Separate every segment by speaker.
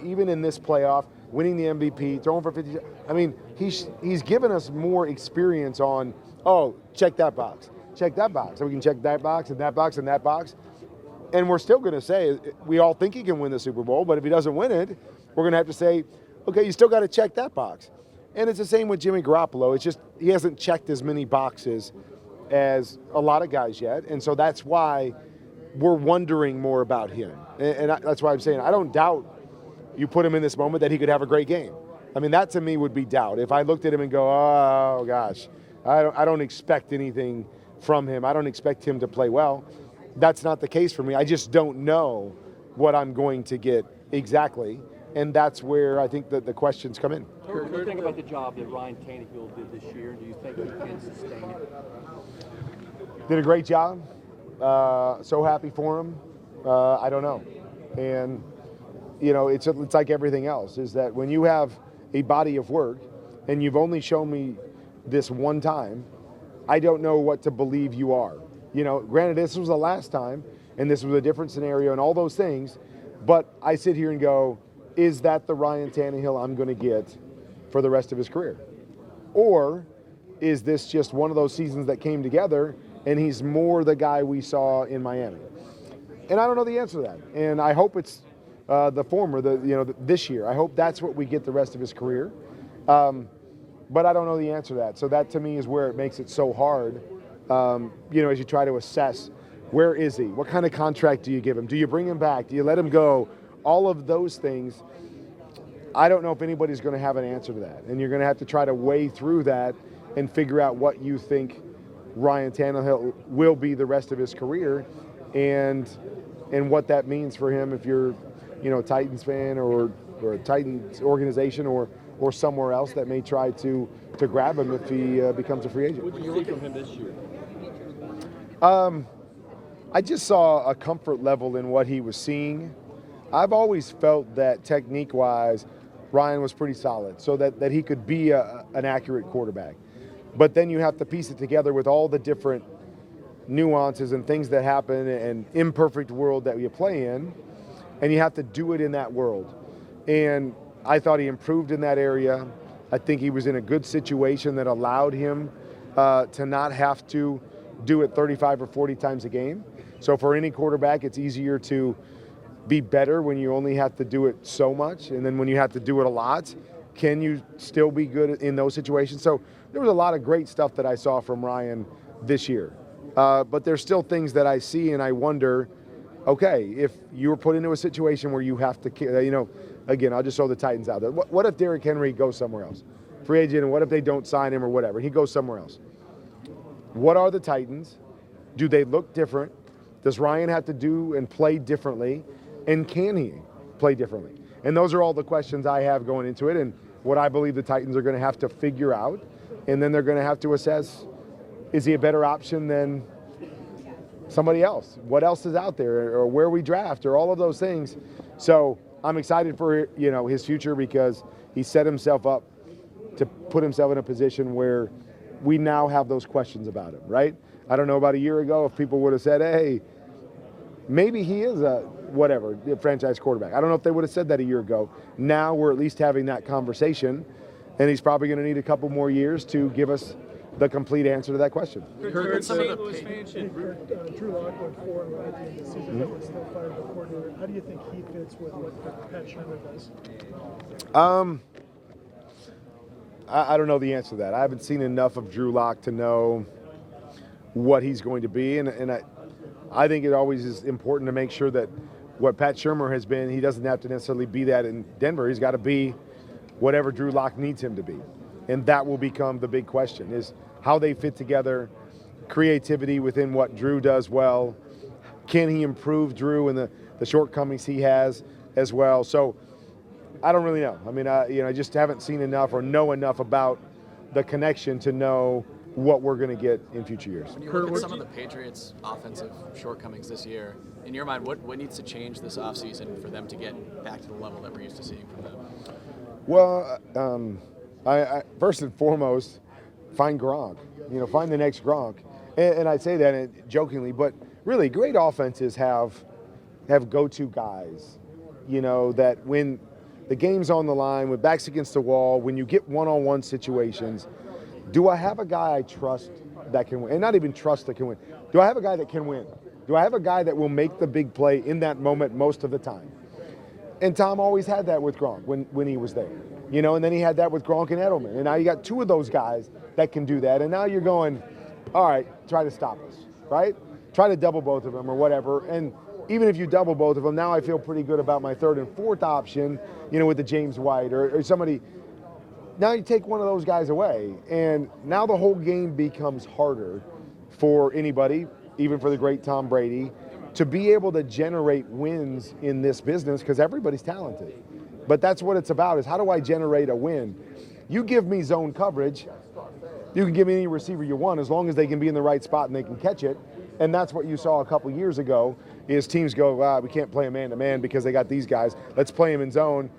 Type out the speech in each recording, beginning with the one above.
Speaker 1: even in this playoff, winning the MVP, throwing for 50. I mean, he's given us more experience on, oh, check that box, check that box. So we can check that box and that box and that box. And we're still going to say, we all think he can win the Super Bowl, but if he doesn't win it, we're going to have to say, okay, you still got to check that box. And it's the same with Jimmy Garoppolo. It's just he hasn't checked as many boxes as a lot of guys yet. And so that's why we're wondering more about him. And that's why I'm saying I don't doubt you put him in this moment that he could have a great game. I mean, that to me would be doubt. If I looked at him and go, oh, gosh, I don't expect anything from him. I don't expect him to play well. That's not the case for me. I just don't know what I'm going to get exactly. And that's where I think that the questions come in.
Speaker 2: What do you think about the job that Ryan Tannehill did this year? Do you think he can sustain it?
Speaker 1: Did a great job. So happy for him. I don't know. And, you know, it's like everything else, is that when you have a body of work and you've only shown me this one time, I don't know what to believe you are. You know, granted, this was the last time, and this was a different scenario and all those things, but I sit here and go, is that the Ryan Tannehill I'm going to get for the rest of his career? Or is this just one of those seasons that came together and he's more the guy we saw in Miami? And I don't know the answer to that. And I hope it's the former, this year. I hope that's what we get the rest of his career. But I don't know the answer to that. So that to me is where it makes it so hard, as you try to assess where is he? What kind of contract do you give him? Do you bring him back? Do you let him go? All of those things, I don't know if anybody's going to have an answer to that. And you're going to have to try to weigh through that and figure out what you think Ryan Tannehill will be the rest of his career and what that means for him if you're, a Titans fan or a Titans organization or somewhere else that may try to grab him if he becomes a free agent.
Speaker 2: What did you think of him this year?
Speaker 1: I just saw a comfort level in what he was seeing. I've always felt that technique-wise, Ryan was pretty solid, so that he could be an accurate quarterback. But then you have to piece it together with all the different nuances and things that happen and imperfect world that you play in, and you have to do it in that world. And I thought he improved in that area. I think he was in a good situation that allowed him to not have to do it 35 or 40 times a game. So for any quarterback, it's easier to be better when you only have to do it so much. And then when you have to do it a lot, can you still be good in those situations? So there was a lot of great stuff that I saw from Ryan this year. But there's still things that I see and I wonder, okay, if you were put into a situation where you have to, again, I'll just throw the Titans out there. What if Derrick Henry goes somewhere else? Free agent, and what if they don't sign him or whatever? He goes somewhere else. What are the Titans? Do they look different? Does Ryan have to do and play differently? And can he play differently? And those are all the questions I have going into it and what I believe the Titans are going to have to figure out. And then they're going to have to assess, is he a better option than somebody else? What else is out there, or where we draft, or all of those things. So I'm excited for his future because he set himself up to put himself in a position where we now have those questions about him, right? I don't know about a year ago if people would have said, hey, maybe he is a franchise quarterback. I don't know if they would have said that a year ago. Now we're at least having that conversation, and he's probably going to need a couple more years to give us the complete answer to that question.
Speaker 3: Heard some of the
Speaker 4: Drew Lock went 4-0 at the end of the season, but was still fired the coordinator. How do you think he fits with what Pat Shurmur does?
Speaker 1: I don't know the answer to that. I haven't seen enough of Drew Lock to know what he's going to be, and I think it always is important to make sure that what Pat Shurmur has been, he doesn't have to necessarily be that in Denver. He's got to be whatever Drew Lock needs him to be. And that will become the big question, is how they fit together, creativity within what Drew does well. Can he improve Drew and the shortcomings he has as well? So I don't really know. I mean, I just haven't seen enough or know enough about the connection to know what we're going to get in future years.
Speaker 3: When you look at some of the Patriots' offensive shortcomings this year, in your mind, what needs to change this offseason for them to get back to the level that we're used to seeing from them?
Speaker 1: Well, I first and foremost, find Gronk. Find the next Gronk. And I say that jokingly, but really, great offenses have go-to guys. That when the game's on the line, with backs against the wall, when you get one-on-one situations, do I have a guy I trust that can win? And not even trust that can win. Do I have a guy that can win? Do I have a guy that will make the big play in that moment most of the time? And Tom always had that with Gronk when he was there. You know, and then he had that with Gronk and Edelman. And now you got two of those guys that can do that. And now you're going, all right, try to stop us, right? Try to double both of them or whatever. And even if you double both of them, now I feel pretty good about my third and fourth option, you know, with the James White or somebody. Now you take one of those guys away, and now the whole game becomes harder for anybody, even for the great Tom Brady, to be able to generate wins in this business because everybody's talented. But that's what it's about, is how do I generate a win? You give me zone coverage, you can give me any receiver you want as long as they can be in the right spot and they can catch it. And that's what you saw a couple years ago, is teams go, we can't play a man-to-man because they got these guys. Let's play him in zone.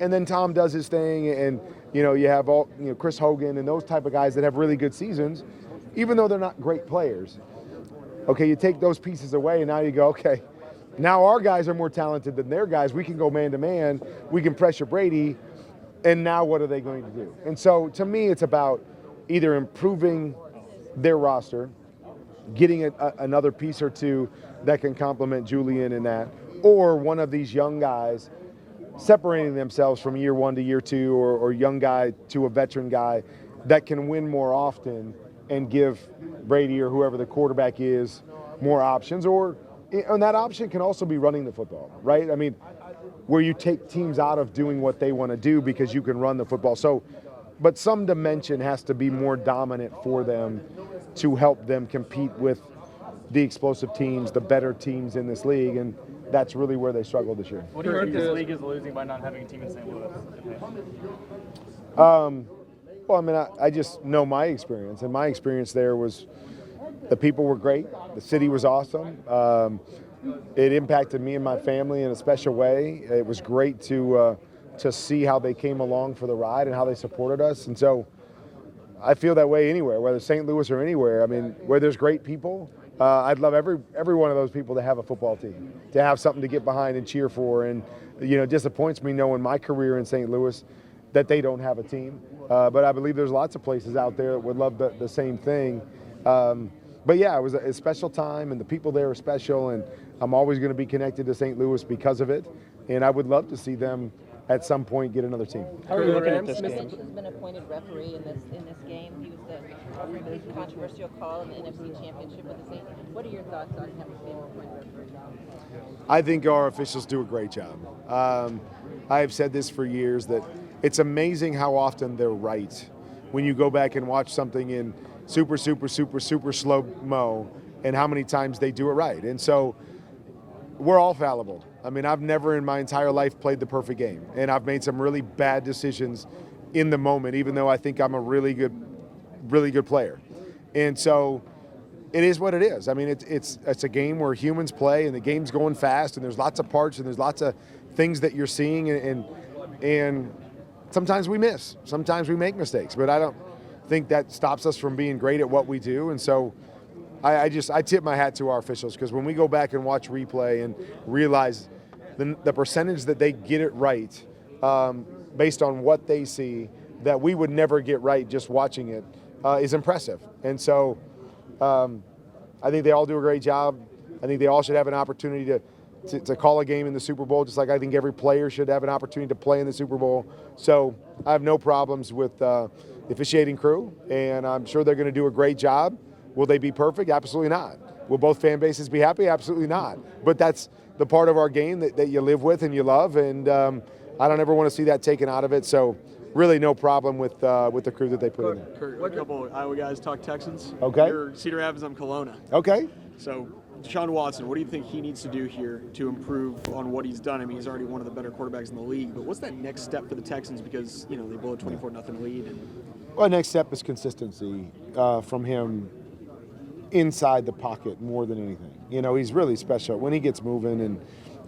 Speaker 1: And then Tom does his thing, and you know, you have Chris Hogan and those type of guys that have really good seasons, even though they're not great players. Okay, you take those pieces away, and now you go, okay, now our guys are more talented than their guys. We can go man-to-man. We can pressure Brady, and now what are they going to do? And so to me, it's about either improving their roster, getting another piece or two that can complement Julian in that, or one of these young guys separating themselves from year one to year two, or young guy to a veteran guy that can win more often and give Brady or whoever the quarterback is more options. And that option can also be running the football, right? I mean, where you take teams out of doing what they want to do because you can run the football. So, but some dimension has to be more dominant for them to help them compete with the explosive teams, the better teams in this league, and that's really where they struggled this year.
Speaker 5: What do you think this league is losing by not having a team in St. Louis?
Speaker 1: Well, I mean, I just know my experience, and my experience there was the people were great, the city was awesome. It impacted me and my family in a special way. It was great to see how they came along for the ride and how they supported us, and so I feel that way anywhere, whether St. Louis or anywhere. I mean, where there's great people, I'd love every one of those people to have a football team, to have something to get behind and cheer for. And you know, it disappoints me knowing my career in St. Louis that they don't have a team. But I believe there's lots of places out there that would love the same thing. But yeah, it was a special time, and the people there are special, and I'm always going to be connected to St. Louis because of it. And I would love to see them at some point get another team.
Speaker 5: How are you looking at this
Speaker 6: Mitch
Speaker 5: game?
Speaker 6: has been appointed referee in this game. He was the controversial call in the NFC Championship with the Saints. What are your thoughts on him being appointed referee?
Speaker 1: I think our officials do a great job. I have said this for years, that it's amazing how often they're right when you go back and watch something in super slow-mo, and how many times they do it right. And so we're all fallible. I mean, I've never in my entire life played the perfect game, and I've made some really bad decisions in the moment, even though I think I'm a really good player. And so it is what it is. I mean, it's a game where humans play, and the game's going fast, and there's lots of parts, and there's lots of things that you're seeing, and sometimes we miss, sometimes we make mistakes, but I don't think that stops us from being great at what we do. And so I tip my hat to our officials, because when we go back and watch replay and realize the percentage that they get it right based on what they see that we would never get right just watching it is impressive. And so I think they all do a great job. I think they all should have an opportunity to call a game in the Super Bowl, just like I think every player should have an opportunity to play in the Super Bowl. So I have no problems with the officiating crew, and I'm sure they're going to do a great job. Will they be perfect? Absolutely not. Will both fan bases be happy? Absolutely not. But that's the part of our game that you live with and you love, and I don't ever want to see that taken out of it. So really no problem with the crew that they put in.
Speaker 7: Kurt, a couple of Iowa guys talk Texans.
Speaker 1: Okay.
Speaker 7: You're Cedar Rapids, I'm Kelowna.
Speaker 1: Okay.
Speaker 7: So Deshaun Watson, what do you think he needs to do here to improve on what he's done? I mean, he's already one of the better quarterbacks in the league, but what's that next step for the Texans? Because, you know, they blow a 24-0 lead.
Speaker 1: Well, next step is consistency from him inside the pocket more than anything. You know, he's really special. When he gets moving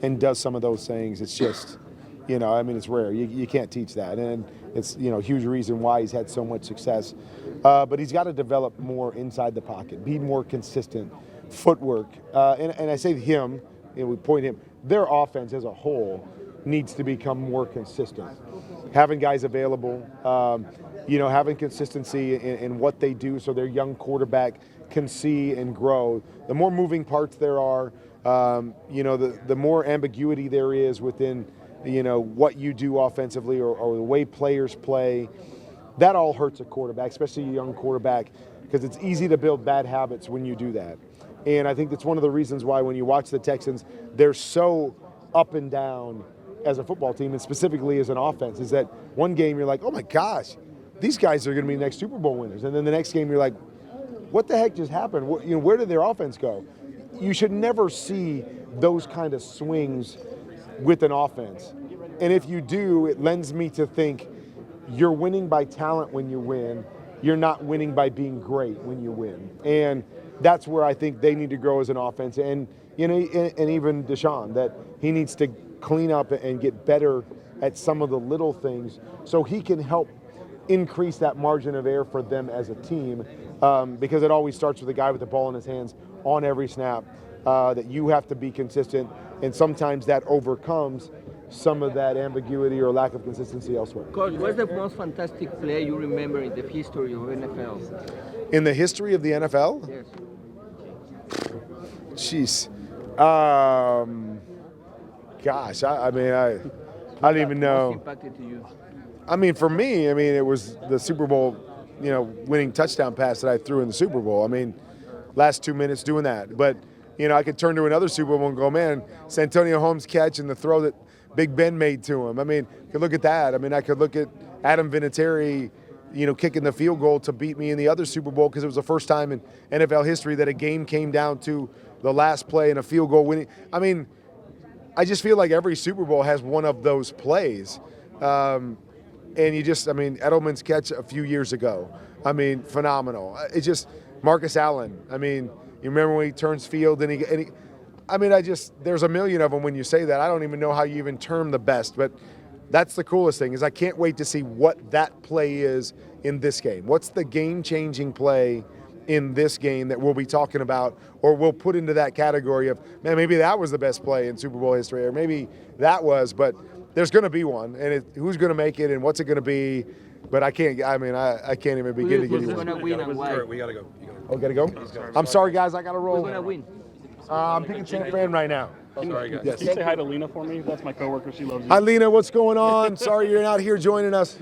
Speaker 1: and does some of those things, it's just, you know, I mean, it's rare. You can't teach that. And it's, you know, a huge reason why he's had so much success. But he's got to develop more inside the pocket, be more consistent, footwork. And I say him, and we point him, their offense as a whole needs to become more consistent. Having guys available, having consistency in what they do so their young quarterback can see and grow. The more moving parts there are, the more ambiguity there is within, what you do offensively or the way players play. That all hurts a quarterback, especially a young quarterback, because it's easy to build bad habits when you do that. And I think that's one of the reasons why when you watch the Texans, they're so up and down as a football team, and specifically as an offense, is that one game you're like, oh my gosh, these guys are going to be the next Super Bowl winners. And then the next game you're like, what the heck just happened? Where did their offense go? You should never see those kind of swings with an offense. And if you do, it lends me to think you're winning by talent when you win. You're not winning by being great when you win. And that's where I think they need to grow as an offense. And and even Deshaun, that he needs to clean up and get better at some of the little things so he can help increase that margin of error for them as a team, because it always starts with a guy with the ball in his hands on every snap, that you have to be consistent, and sometimes that overcomes some of that ambiguity or lack of consistency elsewhere.
Speaker 8: Coach, what's the most fantastic play you remember in the history of NFL?
Speaker 1: In the history of the NFL?
Speaker 8: Yes.
Speaker 1: Jeez. Gosh, I don't even know.
Speaker 8: Most impacted to you?
Speaker 1: I mean, for me, it was the Super Bowl, winning touchdown pass that I threw in the Super Bowl. Last 2 minutes doing that. But, I could turn to another Super Bowl and go, man, Santonio Holmes' catch and the throw that Big Ben made to him. I could look at that. I could look at Adam Vinatieri, kicking the field goal to beat me in the other Super Bowl, because it was the first time in NFL history that a game came down to the last play and a field goal winning. I just feel like every Super Bowl has one of those plays. And Edelman's catch a few years ago, phenomenal. It's just Marcus Allen. You remember when he turns field and he there's a million of them when you say that. I don't even know how you even term the best, but that's the coolest thing, is I can't wait to see what that play is in this game. What's the game-changing play in this game that we'll be talking about, or we'll put into that category of, man, maybe that was the best play in Super Bowl history, or maybe that was, but there's going to be one, and who's going to make it and what's it going to be, but I can't even begin to get
Speaker 8: Who's
Speaker 1: you
Speaker 8: going
Speaker 1: one.
Speaker 8: to win and why?
Speaker 9: We gotta go.
Speaker 1: Oh, got to go? I'm sorry, guys, I got to
Speaker 8: Who's
Speaker 1: roll.
Speaker 8: going to win?
Speaker 1: I'm picking San Fran right now.
Speaker 9: Sorry, guys.
Speaker 1: Yes.
Speaker 5: Can you say hi to Lena for me? That's my coworker. She loves you.
Speaker 1: Hi, Lena, what's going on? Sorry you're not here joining us.